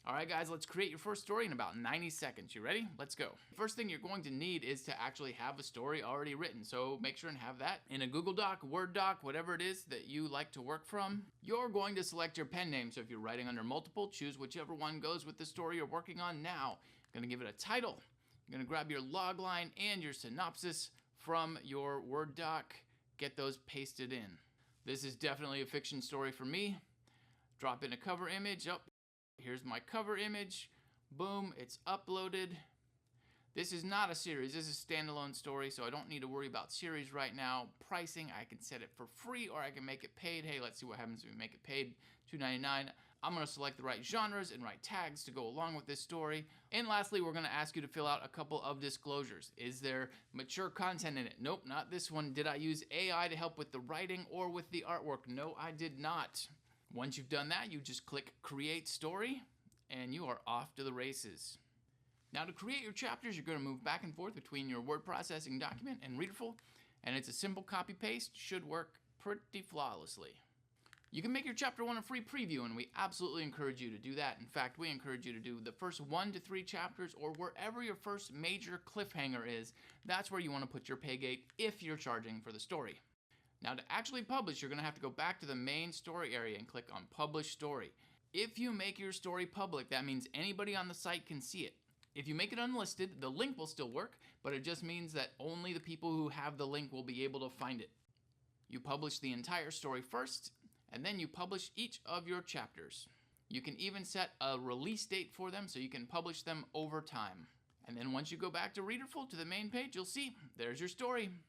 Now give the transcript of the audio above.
All right, guys, let's create your first story in about 90 seconds. You ready? Let's go. First thing you're going to need is to actually have a story already written. So make sure and have that in a Google Doc, Word doc, whatever it is that you like to work from. You're going to select your pen name. So if you're writing under multiple, choose whichever one goes with the story you're working on now. You're going to give it a title. You're going to grab your log line and your synopsis from your Word doc. Get those pasted in. This is definitely a fiction story for me. Drop in a cover image. Oh, here's my cover image. Boom, it's uploaded. This is not a series, this is a standalone story, so I don't need to worry about series right now. Pricing, I can set it for free or I can make it paid. Hey, let's see what happens if we make it paid, $2.99. I'm gonna select the right genres and right tags to go along with this story. And lastly, we're gonna ask you to fill out a couple of disclosures. Is there mature content in it? Nope, not this one. Did I use AI to help with the writing or with the artwork? No, I did not. Once you've done that, you just click Create Story, and you are off to the races. Now to create your chapters, you're going to move back and forth between your word processing document and Readerful, and it's a simple copy-paste, should work pretty flawlessly. You can make your chapter 1 a free preview, and we absolutely encourage you to do that. In fact, we encourage you to do the first 1 to 3 chapters, or wherever your first major cliffhanger is. That's where you want to put your pay gate if you're charging for the story. Now to actually publish, you're going to have to go back to the main story area and click on Publish Story. If you make your story public, that means anybody on the site can see it. If you make it unlisted, the link will still work, but it just means that only the people who have the link will be able to find it. You publish the entire story first, and then you publish each of your chapters. You can even set a release date for them so you can publish them over time. And then once you go back to Readerful to the main page, you'll see there's your story.